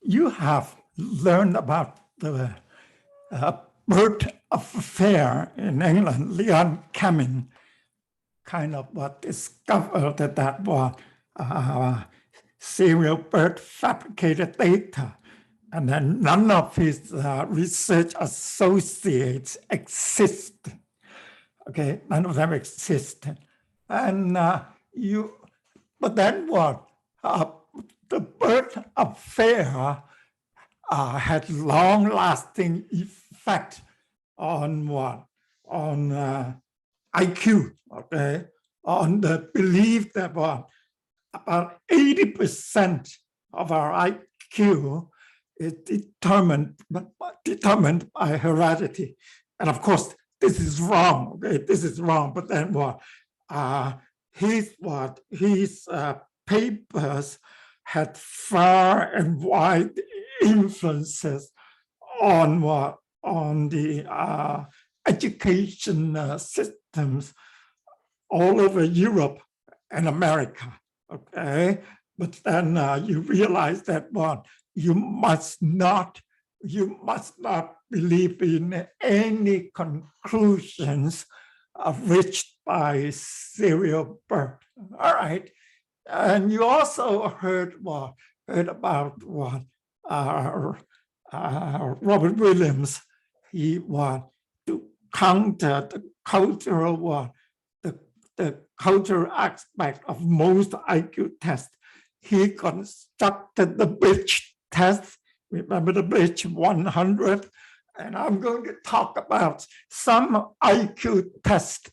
you have learned about the bird affair in England. Leon Camin kind of discovered that was serial bird fabricated data. And then none of his research associates exist. Okay, none of them exist. And but then what? The bird affair had long-lasting effect on what? On IQ, okay? On the belief that what? About 80% of our IQ is determined by heredity. And of course, this is wrong, okay? This is wrong, but then what? His papers had far and wide influences on what? On the education systems all over Europe and America, okay? But then you realize that what? You must not believe in any conclusions reached by serial birth. All right. And you also heard about what Robert Williams. He to counter the cultural the cultural aspect of most IQ tests. He constructed the bridge test. Remember the bridge 100? And I'm going to talk about some IQ tests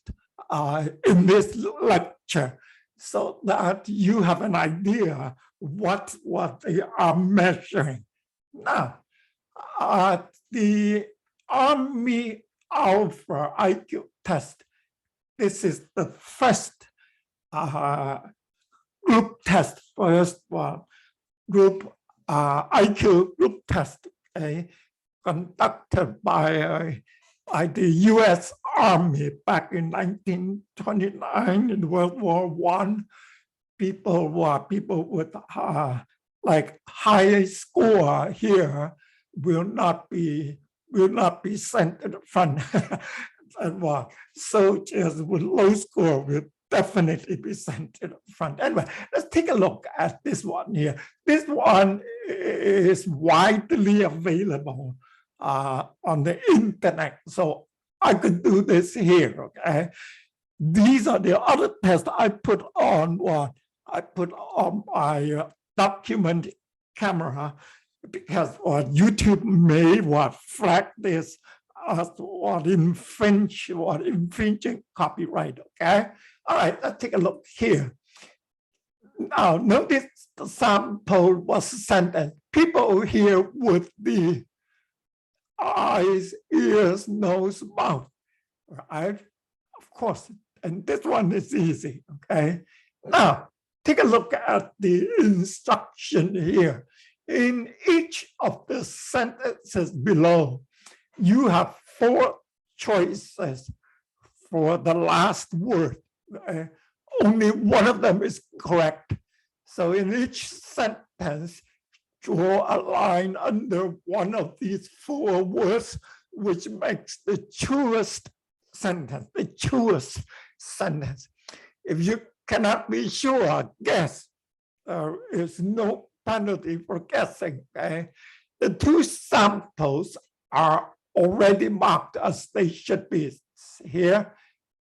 in this lecture so that you have an idea what they are measuring. Now, the Army Alpha IQ test, this is the first group test, first one, group IQ group test, conducted by the US Army back in 1929 in World War I. People with like high score here will not be sent to the front. And soldiers with low score will definitely be sent to the front. Anyway, let's take a look at this one here. This one is widely available on the internet, so I could do this here, okay? These are the other tests I put on my document camera, because YouTube may flag this as infringing copyright, okay? All right, let's take a look here. Now, notice the sample was sent as people here with the eyes, ears, nose, mouth, right? Of course, and this one is easy, okay? Now, take a look at the instruction here. In each of the sentences below, you have 4 choices for the last word. Only one of them is correct. So in each sentence, draw a line under one of these 4 words, which makes the truest sentence, If you cannot be sure, guess. There is no penalty for guessing, okay? The 2 samples are already marked as they should be here.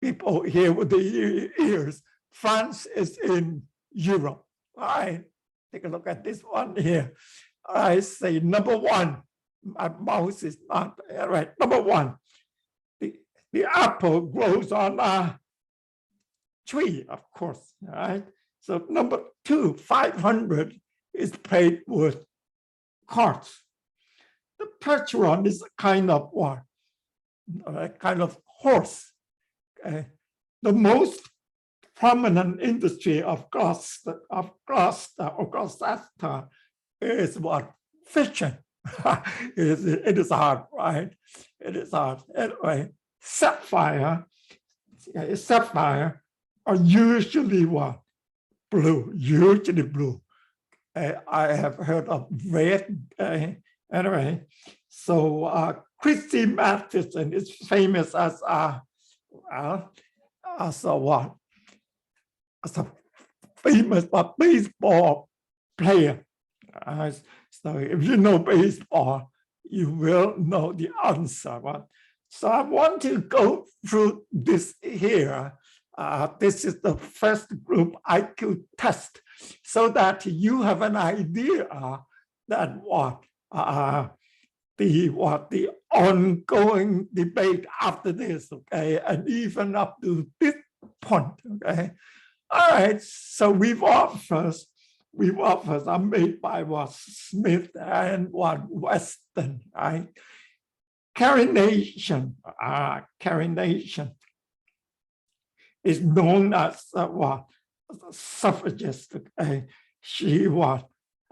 People here with the ears. France is in Europe. All right, take a look at this one here. I say number 1. My mouse is not, all right, number 1. The apple grows on a tree, of course, all right? So number 2, 500 is played with cards. The Percheron is a kind of what? A kind of horse. Okay? The most prominent industry of Gloucester is what? Fishing. It is hard, right? It is hard. Anyway, sapphire are usually what? Blue, usually blue. I have heard of red. Anyway, so Christy Mathewson is famous as a what? As a famous baseball player. So if you know baseball, you will know the answer. So I want to go through this here. This is the first group IQ test, so that you have an idea that the ongoing debate after this, okay, and even up to this point, okay. All right, so revolvers are made by Smith and Weston, right? Carination is known as suffragist. Okay? She was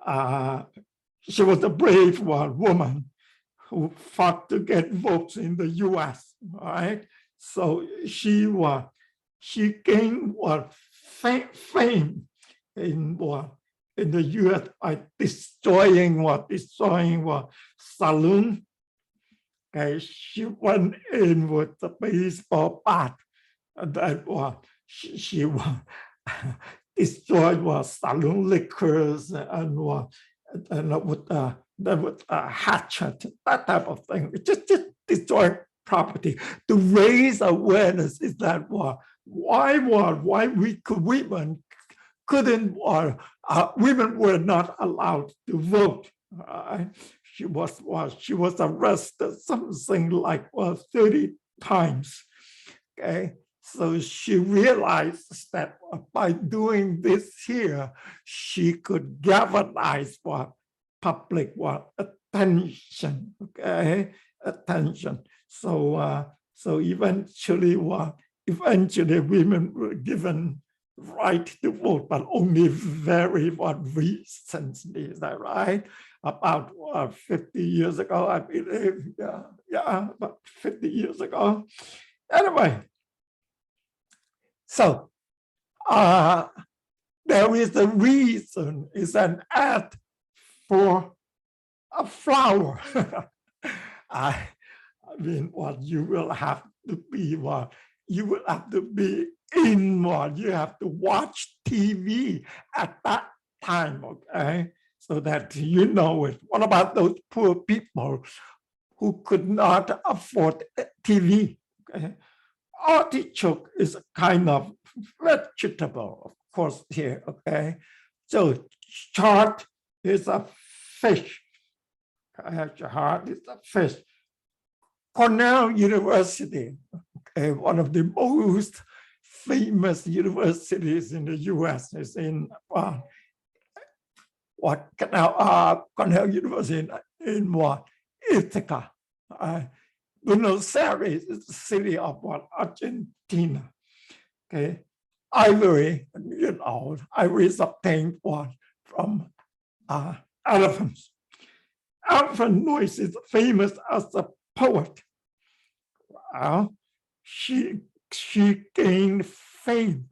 a brave woman who fought to get votes in the U.S. Right? So she gained fame in the U.S. by destroying saloon. Okay, she went in with the baseball bat, and that she destroyed saloon liquors and with a hatchet, that type of thing. Just destroy property. To raise awareness is that why women couldn't women were not allowed to vote. She was arrested something like 30 times. Okay, so she realized that by doing this here, she could galvanize public attention. Okay, attention. So eventually women were given right to vote, but only very recently. Is that right? About 50 years ago, I believe. Yeah, about 50 years ago. Anyway, so there is a reason. It's an ad for a flower. I mean, you will have to be you will have to be in you have to watch TV at that time, okay, so that you know it. What about those poor people who could not afford TV? Okay? Artichoke is a kind of vegetable, of course, here, okay? So chard is a fish. Chard is a fish. Cornell University, okay, one of the most famous universities in the U.S. is in Cornell University in Ithaca. Buenos Aires is the city of Argentina. Okay, ivory, ivory is obtained from elephants. Elephant Noyes is famous as a poet. She gained fame.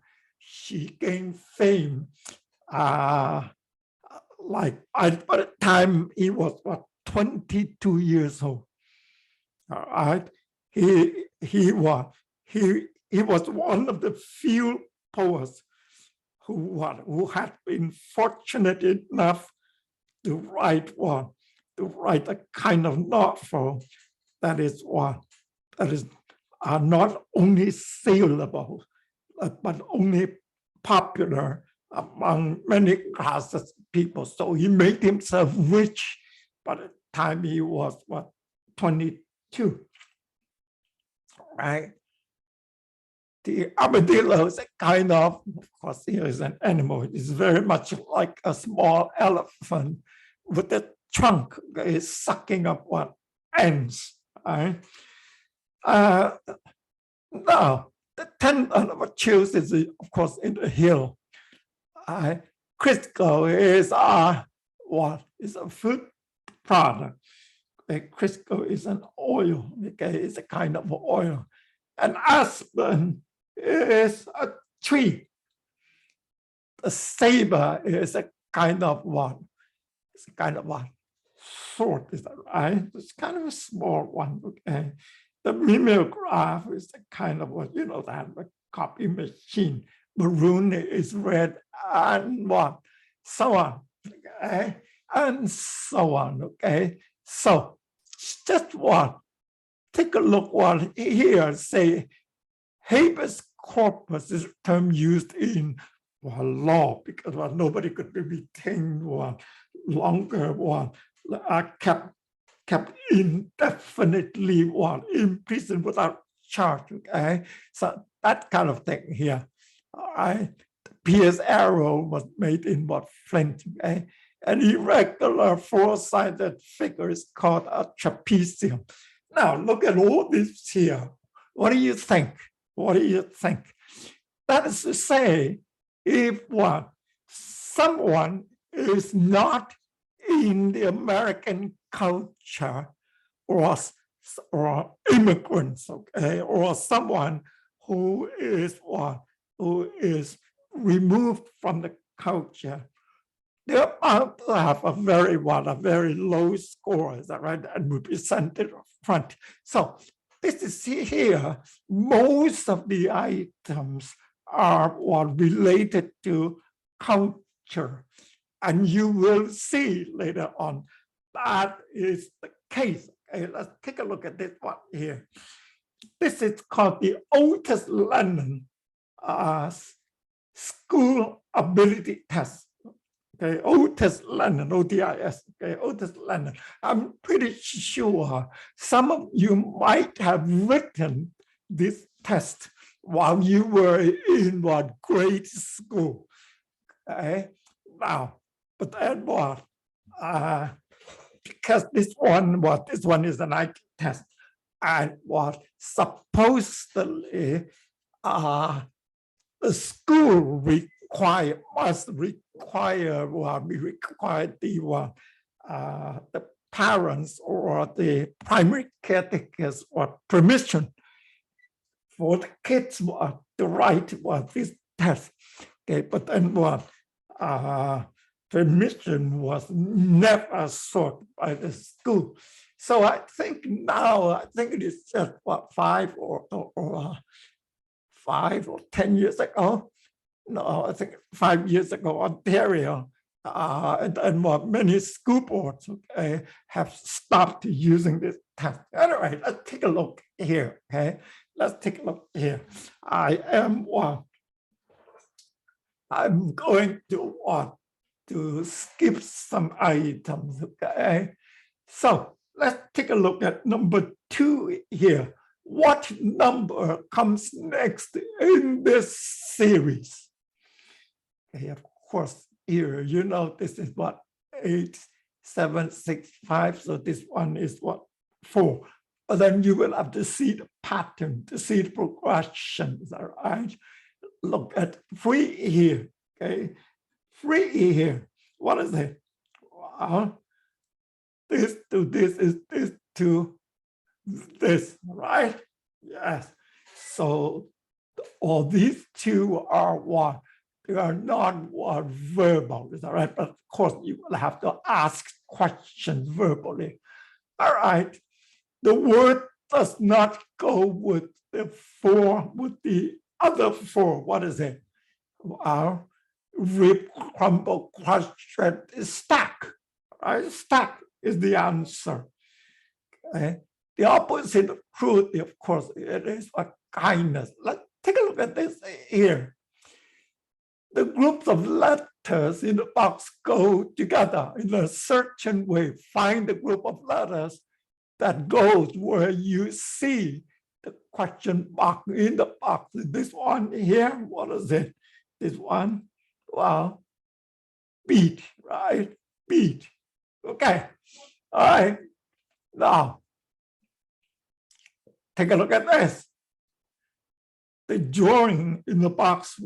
Like by the time he was 22 years old. All right, he was one of the few poets who had been fortunate enough to write a kind of novel that is not only saleable, but only popular among many classes of people. So he made himself rich by the time he was 22. Right? The armadillo is a kind of course, here is an animal. It's very much like a small elephant with a trunk that is sucking up ants. Right? Now, the tendon of Achilles is, of course, in the heel. Crisco is a food product. Crisco is an oil. Okay, it's a kind of oil. And aspen is a tree. The saber is a kind of what? It's kind of what? Short, is that right? It's kind of a small one, okay? The mimeograph is the kind of what, you know, that the copy machine. Maroon is red and what? So on, okay? And so on, okay? So just what? Take a look what here, say, habeas corpus is a term used in law because nobody could be retained longer kept indefinitely in prison without charge. Okay, so that kind of thing here. All right, the Pierce arrow was made in flint. Okay, an irregular four-sided figure is called a trapezium. Now look at all this here. What do you think? What do you think? That is to say, if someone is not in the American culture or immigrants, okay, or someone who is removed from the culture, they're about to have a very low score, is that right? And will be sent to the front. So this is here, most of the items are related to culture. And you will see later on that is the case. Okay, let's take a look at this one here. This is called the Otis Lennon School Ability Test. Okay, Otis Lennon, OTIS, okay, Otis Lennon. I'm pretty sure some of you might have written this test while you were in grade school. Okay, now, but then because this one is an IQ test, and supposedly the school must require the parents or the primary caretakers permission for the kids to write this test. Okay, but then permission was never sought by the school. So I think it is just 5 or 10 years ago. No, I think 5 years ago, Ontario and many school boards have stopped using this test. Anyway, let's take a look here. Okay, let's take a look here. I'm going to skip some items. Okay, so let's take a look at number 2 here. What number comes next in this series? Okay, of course, here, you know, this is 8, 7, 6, 5. So this one is 4. But then you will have to see the pattern, to see the progression. Is that right? Look at 3 here. Okay, 3 here. What is it? Well, this to this is this to this, right? Yes. So all these 2 are what? They are non-verbal, is that right? But of course, you will have to ask questions verbally. All right. The word does not go with the 4, with the other 4. What is it? Rip, crumble, crush, shred, stack. Right? Stack is the answer. Okay. The opposite of cruelty, of course, it is kindness. Let's take a look at this here. The groups of letters in the box go together in a certain way. Find the group of letters that goes where you see the question mark in the box. This one here, what is it? This one, well, beat, right? Beat. Okay. All right. Now, take a look at this. The drawing in the box,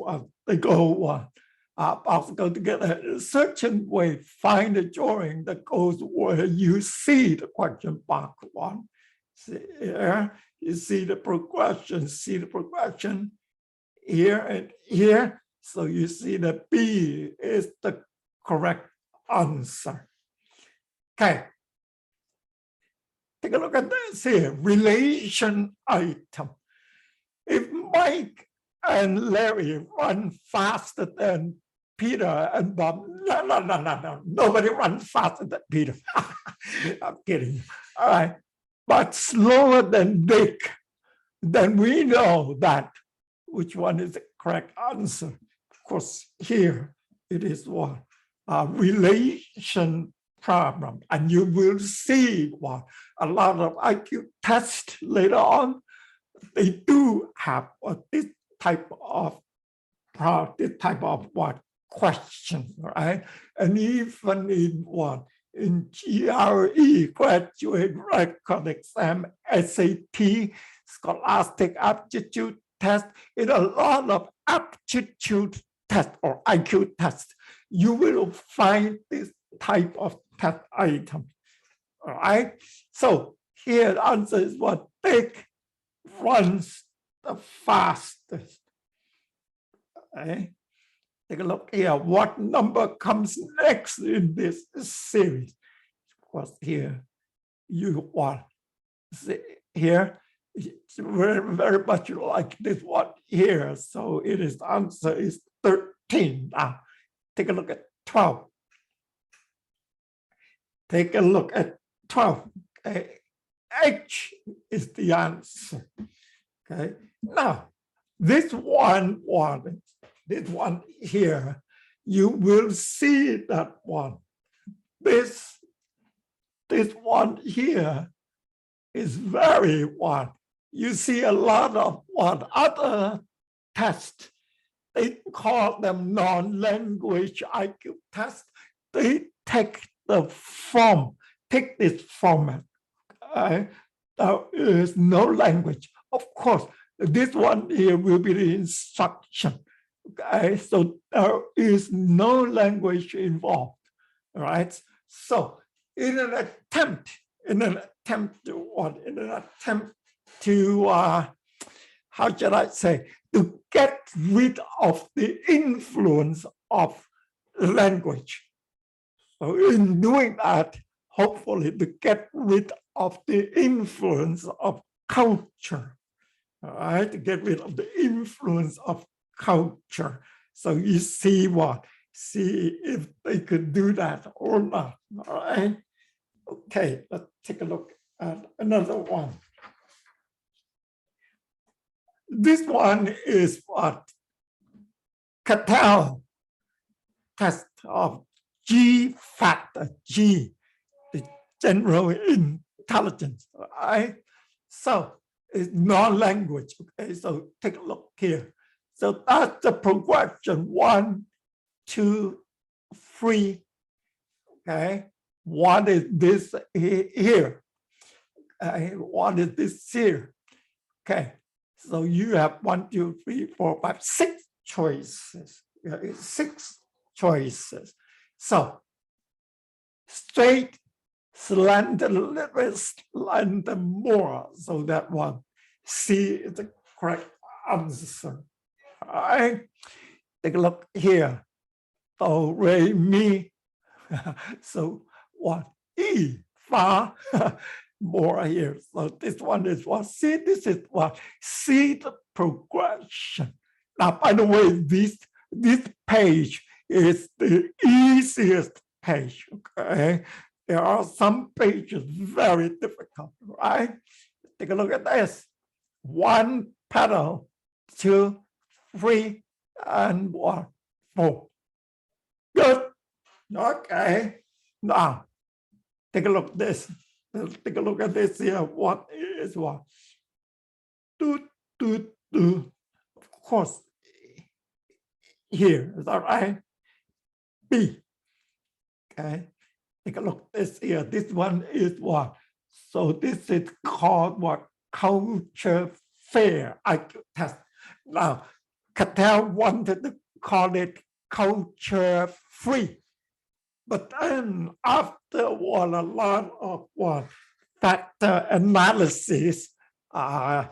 they go box go together in a certain way. Find the drawing that goes where you see the question box one. See here, you see the progression. See the progression here and here. So you see the B is the correct answer. Okay. Take a look at this here, relation item. If Mike and Larry run faster than Peter and Bob, no, nobody runs faster than Peter. I'm kidding. All right. But slower than Dick, then we know that which one is the correct answer. Of course, here it is one relation problem, and you will see what a lot of IQ tests later on, they do have this type of what question, right? And even in what in GRE, graduate record exam, SAT, scholastic aptitude test, in a lot of aptitude test or IQ test, you will find this type of test item. All right. So here the answer is what Dick runs the fastest. Okay. Take a look here. What number comes next in this series? Of course, here you want here. It's very, very much like this one here. So it is the answer is 13. Now, take a look at 12. Take a look at 12. Okay. H is the answer. Okay. Now, this one here, you will see that one. This one here is very one. You see a lot of other tests. They call them non-language IQ tests. They take this format. There is no language. Of course, this one here will be the instruction. Okay, so there is no language involved. All right. So in an attempt to how should I say, to get rid of the influence of language. So in doing that, hopefully to get rid of the influence of culture. All right, to get rid of the influence of culture. So you see if they could do that or not. All right. Okay, let's take a look at another one. This one is what Cattell test of G factor, G, the general intelligence. All right. So it's non-language. Okay, so take a look here. So that's the progression 1, 2, 3. Okay, what is this here? What is this here? Okay, so you have 1, 2, 3, 4, 5, 6 choices. 6 choices. So straight, slender, little slender more. So that one, C is the correct answer. All right, take a look here. Do, re, mi. So what? E, fa, more here. So this one is what? C, this is what? C, the progression. Now, by the way, this page is the easiest page, okay? There are some pages very difficult, right? Take a look at this. 1 pedal, 2, 3, and 1, 4. Good. Okay. Now, take a look at this. Take a look at this here. What is what? Do. Of course, here. Is that right? B. Okay. Take a look at this here. This one is what? So this is called what? Culture fair IQ test. Now, Cattell wanted to call it culture free. But then afterward, a lot of factor analysis,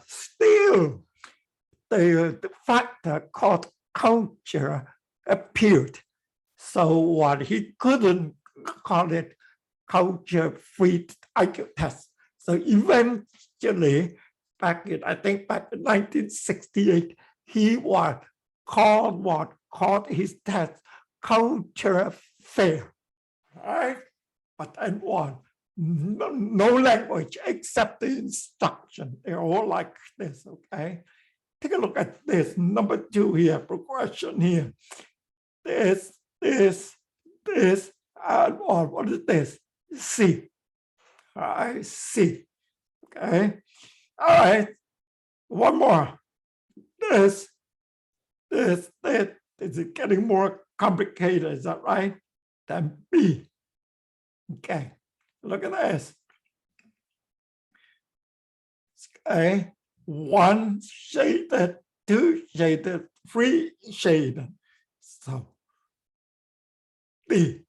still the factor called culture appeared. So what he couldn't call it culture-free IQ test. So eventually, I think back in 1968, he called his test culture fair, right? But then what? No language except the instruction. They're all like this, okay? Take a look at this. Number 2 here, progression here. This, and what is this? C. I see. Okay. All right. One more. This is getting more complicated. Is that right? Then B. Okay. Look at this. Okay. 1 shaded, 2 shaded, 3 shaded. So B.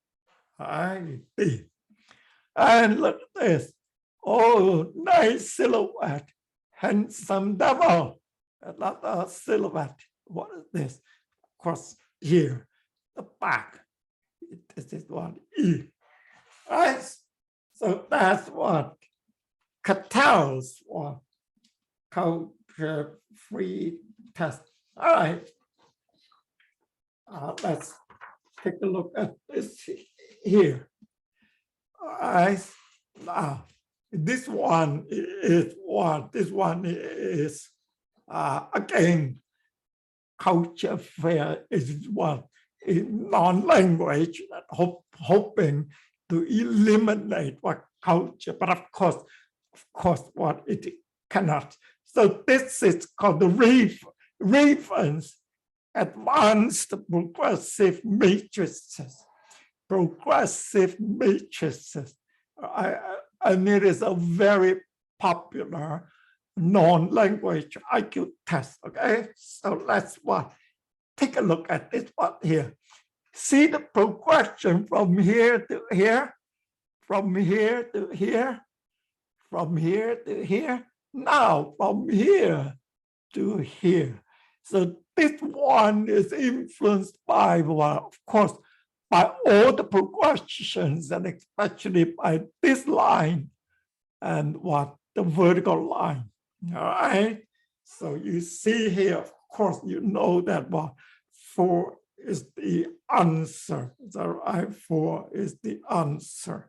I B. And look at this. Oh, nice silhouette. Handsome devil. Another silhouette. What is this? Of course, here, the back. This is one E. Right? So that's what Catel's one. Culture free test. All right. Let's take a look at this here. All right. Now, this one is what? This one is, again, culture fair is what? Non-language, hoping to eliminate what culture, but of course, what it cannot. So this is called the Reference Advanced Progressive Matrices. Progressive matrices. And it is a very popular non-language IQ test. Okay, so let's take a look at this one here. See the progression from here to here, from here to here, from here to here. Now from here to here. So this one is influenced by, well, of course, by all the progressions, and especially by this line and what the vertical line. All right. So you see here, of course, you know that what 4 is the answer. Is that right? 4 is the answer.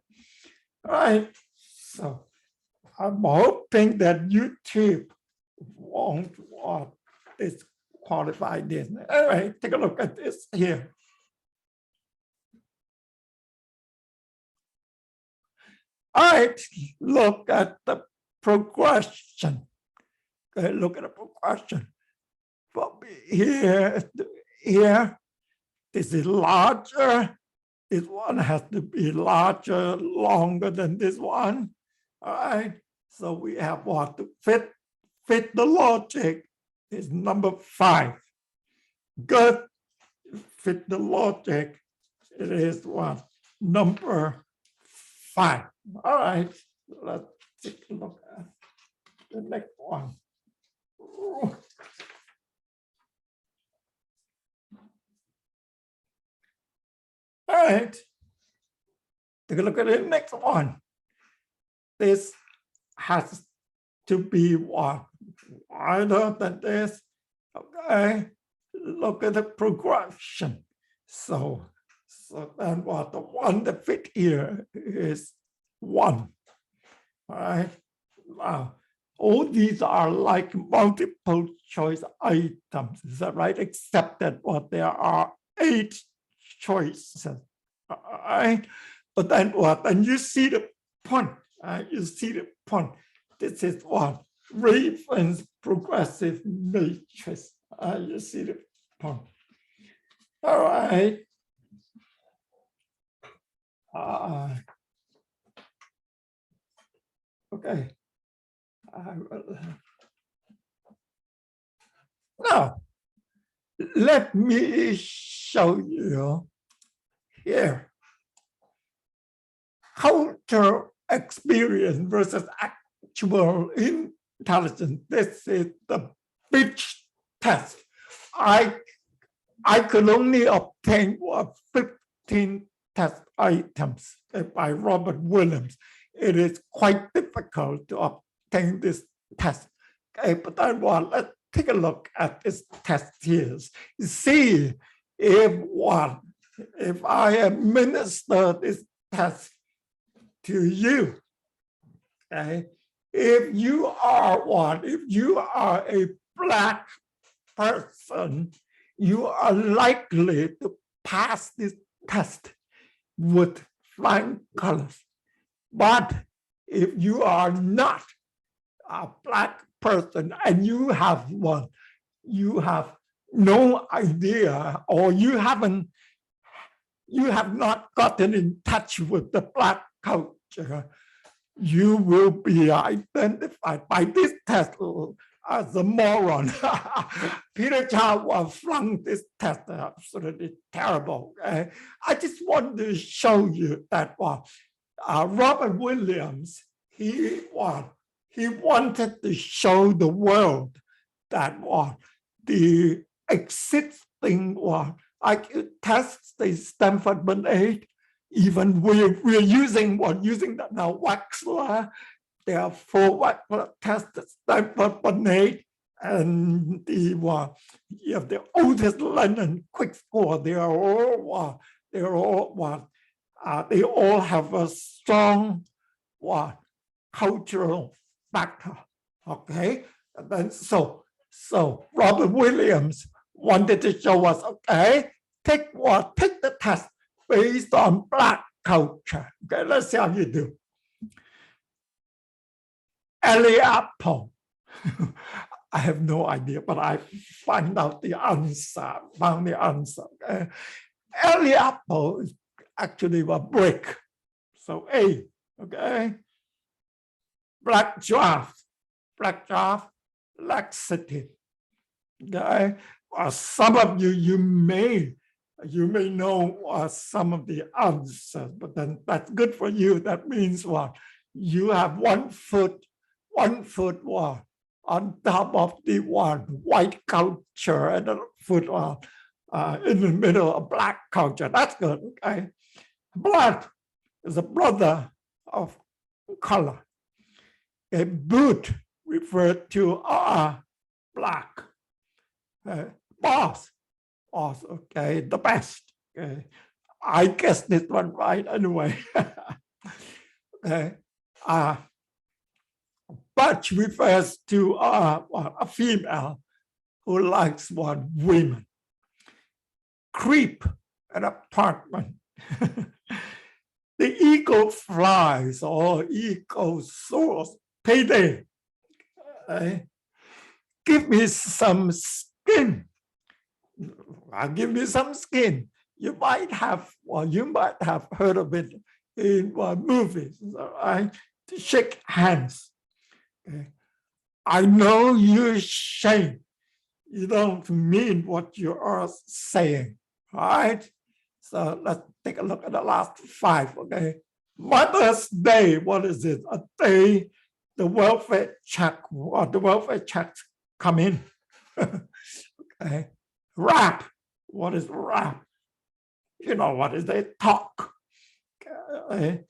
All right. So I'm hoping that YouTube won't disqualify this. All right, take a look at this here. All right, look at the progression. Okay, look at the progression. From here to here, this is larger. This one has to be larger, longer than this one. All right, so we have what to fit the logic is number 5. Good, fit the logic. It is what? Number 5. All right, let's take a look at the next one. All right, take a look at the next one. This has to be what? Wider than this. Okay, look at the progression. So then what? The one that fit here is 1. All right. Wow. All these are like multiple choice items. Is that right? Except that what there are 8 choices. All right. But then what? And you see the point. You see the point. This is what? Reference progressive matrix. You see the point. All right. Okay. Now, let me show you here. Cultural experience versus actual intelligence. This is the pitch test. I could only obtain 15 test items by Robert Williams. It is quite difficult to obtain this test. Okay, but then let's take a look at this test here. See if I administer this test to you. Okay, if you are a Black person, you are likely to pass this test with flying colors. But if you are not a Black person and you have no idea, or you have not gotten in touch with the Black culture, you will be identified by this test as a moron. Peter Chow flunked this test, absolutely terrible. I just want to show you that Robert Williams, he wanted to show the world that the existing IQ tests, the Stanford Binet, even we're using that now, Wechsler. There are 4 Wechsler tests, Stanford Binet, and the Otis Lennon quick score. They all have a strong cultural factor. Okay, and then so Robert Williams wanted to show us, okay, take the test based on Black culture. Okay, let's see how you do. Ellie Apple. I have no idea, but I found the answer. Okay. Ellie Apple is actually a brick. So A, okay. Black draft, laxity. Okay. Some of you may know some of the answers, but then that's good for you. That means you have 1 foot on top of the white culture and a foot in the middle of Black culture. That's good. Okay. Blood is a brother of color. A boot referred to Black. Boss, okay, the best. Okay. I guess this one right anyway. Okay. Butch refers to a female who likes women. Creep, an apartment. The eagle flies or eagle soars. Payday. Give me some skin. I'll give you some skin. You might have heard of it in movies. Right? To shake hands. Okay. I know you're ashamed. You don't mean what you are saying. All right. So let's take a look at the last 5. Okay. Mother's Day. What is it? A day the welfare check or the welfare checks come in. Okay. Rap. What is rap? You know what is they talk. Okay.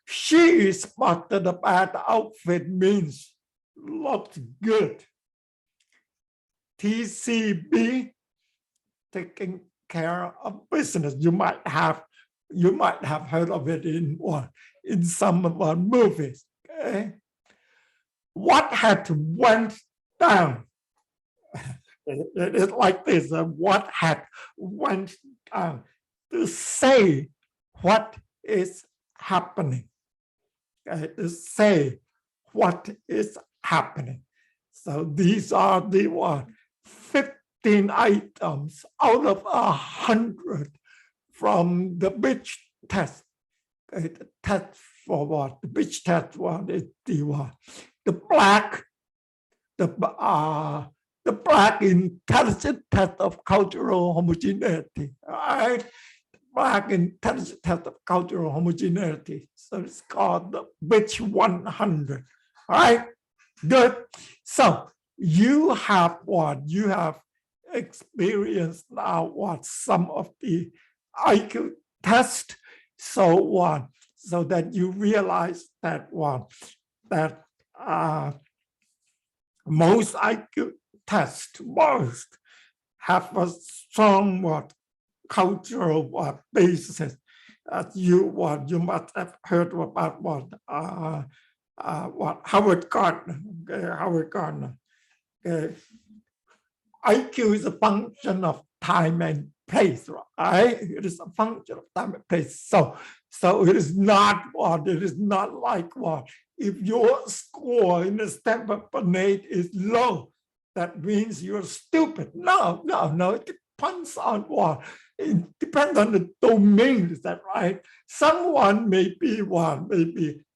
She spotted a bad outfit means looked good. TCB, taking care of business. You might have heard of it in some movies. Okay. What had went down? It is like this. What had went down? To say what is happening. Okay. To say what is happening. So these are the 15 items out of 100 from the Bitch test. Okay, the test for what? The Bitch test is the Black intelligent test of cultural homogeneity. All right. Black intelligent test of cultural homogeneity. So it's called the Bitch 100. All right. Good. So you have experienced now some of the IQ test, so on, so that you realize that that most IQ tests, most have a strong cultural basis. You must have heard about Howard Gardner. Howard Gardner. IQ is a function of time and place, right? It is a function of time and place. So it is not it is not like if your score in the Stanford Binet is low, that means you're stupid. No. It depends on it depends on the domain, is that right? Someone may be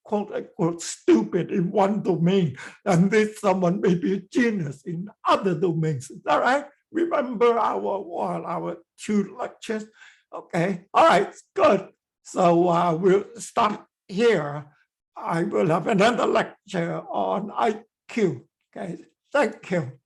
quote unquote stupid in one domain, and this someone may be a genius in other domains. Is that right? Remember our two lectures? Okay, all right, good. So we'll stop here. I will have another lecture on IQ. Okay, thank you.